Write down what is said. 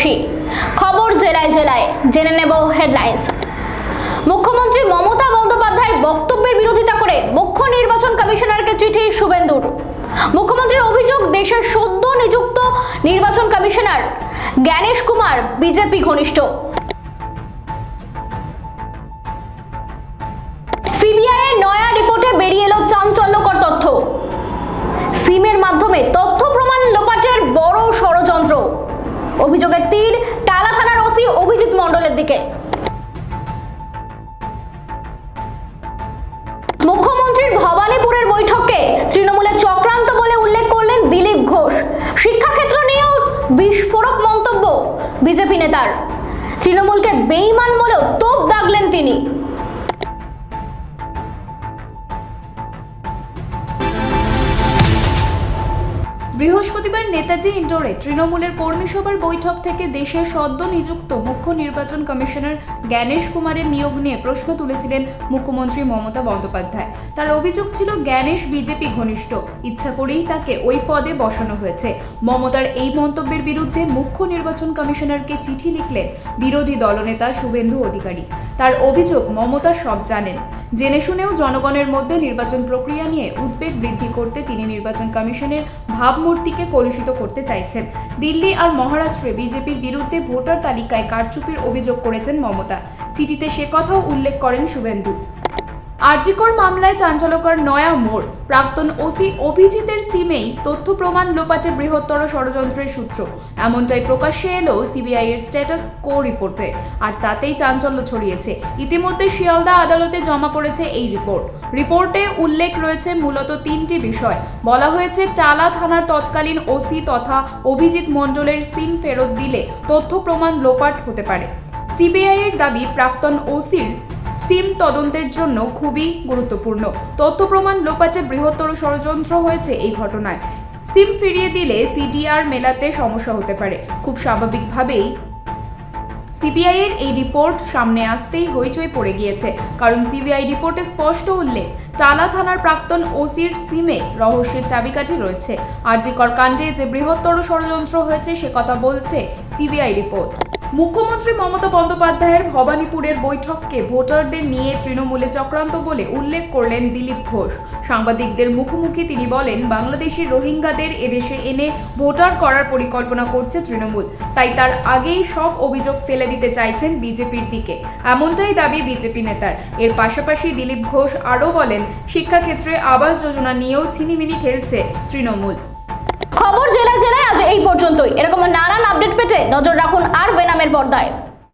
বসি। খবর জেলায় জেলায়, জেনে নেব হেডলাইন্স। মুখ্যমন্ত্রী মমতা বন্দ্যোপাধ্যায়ের বক্তব্যের বিরোধিতা করে মুখ্য নির্বাচন কমিশনারকে চিঠি শুভেন্দুর। মুখ্যমন্ত্রীর অভিযোগ, দেশের সদ্য নিযুক্ত নির্বাচন কমিশনার জ্ঞানেশ কুমার বিজেপি ঘনিষ্ঠ। সিবিআই এর নয়া রিপোর্টে বেরিয়ে এলো চাঞ্চল্যকর তথ্য। সিমের মাধ্যমে তথ্য প্রমাণ লোপাটের বড় ষড়যন্ত্র। অভিযোগের তীর টালা থানার ওসি অভিজিৎ মণ্ডলের দিকে। মুখ্যমন্ত্রীর ভবানীপুরের বৈঠকে তৃণমূলের চক্রান্ত বলে উল্লেখ করলেন দিলীপ ঘোষ। শিক্ষাক্ষেত্র নিয়েও বিস্ফোরক মন্তব্য বিজেপি নেতার। তৃণমূলকে বেঈমান বলেও তোপ দাগলেন তিনি। বৃহস্পতিবার নেতাজি ইন্ডোরে তৃণমূলের কর্মী সভার বৈঠক থেকে দেশের সদ্য নিযুক্ত মুখ্য নির্বাচন কমিশনার জ্ঞানেশ কুমারের নিয়োগ নিয়ে প্রশ্ন তুলেছিলেন মুখ্যমন্ত্রী মমতা বন্দ্যোপাধ্যায়। তার অভিযোগ ছিল, জ্ঞানেশ বিজেপি ঘনিষ্ঠ, ইচ্ছা করেই তাকে ওই পদে বসানো হয়েছে। মমতার এই মন্তব্যের বিরুদ্ধে মুখ্য নির্বাচন কমিশনারকে চিঠি লিখলেন বিরোধী দলনেতা শুভেন্দু অধিকারী। তার অভিযোগ, মমতা সব জানেন, জেনে শুনেও জনগণের মধ্যে নির্বাচন প্রক্রিয়া নিয়ে উদ্বেগ বৃদ্ধি করতে তিনি নির্বাচন কমিশনের ভাবমূর্তিকে কলুষিত করতে চাইছেন। দিল্লি আর মহারাষ্ট্রে বিজেপির বিরুদ্ধে ভোটার তালিকায় কারচুপির অভিযোগ করেছেন মমতা। চিঠিতে সে কথাও উল্লেখ করেন শুভেন্দু। আরজিকর মামলায় চাঞ্চল্যকর নয়া মোড়। প্রাক্তন ওসি অভিজিতের সিমেই তথ্য প্রমাণ লোপাটে বৃহত্তর ষড়যন্ত্রের সূত্র, এমনটাই প্রকাশ্যে এলো সিবিআই এর স্ট্যাটাস কো রিপোর্টে। আর তাতেই চাঞ্চল্য ছড়িয়েছে। ইতিমধ্যে শিয়ালদা আদালতে জমা পড়েছে এই রিপোর্টে উল্লেখ রয়েছে মূলত তিনটি বিষয়। বলা হয়েছে, টালা থানার তৎকালীন ওসি তথা অভিজিৎ মণ্ডলের সিম ফেরত দিলে তথ্য প্রমাণ লোপাট হতে পারে। সিবিআই এর দাবি, প্রাক্তন ওসির সিম তদন্তের জন্য খুবই গুরুত্বপূর্ণ। তথ্য প্রমাণ লোপাটে বৃহত্তর ষড়যন্ত্র হয়েছে এই ঘটনায়। সিম ফিরিয়ে দিলে সিডিআর মেলাতে সমস্যা হতে পারে। খুব স্বাভাবিকভাবেই সিবিআই এর এই রিপোর্ট সামনে আসতেই হইচই পড়ে গিয়েছে, কারণ সিবিআই রিপোর্টে স্পষ্ট উল্লেখ, টালা থানার প্রাক্তন ওসির সিমে রহস্যের চাবিকাঠি রয়েছে। আরজিকর কাণ্ডে যে বৃহত্তর ষড়যন্ত্র হয়েছে সে কথা বলছে সিবিআই রিপোর্ট। মুখ্যমন্ত্রী মমতা বন্দ্যোপাধ্যায়ের ভবানীপুরের বৈঠককে ভোটারদের নিয়ে তৃণমূলে চক্রান্ত বলে উল্লেখ করলেন দিলীপ ঘোষ। সাংবাদিকদের মুখোমুখি তিনি বলেন, বাংলাদেশি রোহিঙ্গাদের এদেশে এনে ভোটার করার পরিকল্পনা করছে তৃণমূল, তাই তার আগেই সব অভিযোগ ফেলে দিতে চাইছেন বিজেপির দিকে, এমনটাই দাবি বিজেপি নেতার। এর পাশাপাশি দিলীপ ঘোষ আরও বলেন, শিক্ষাক্ষেত্রে আবাস যোজনা নিয়েও ছিনিমিনি খেলছে তৃণমূল। খবর জেলায় জেলায় আজ এই পর্যন্তই। এরকম নানান আপডেট পেতে নজর রাখুন আর বেনামের পর্দায়।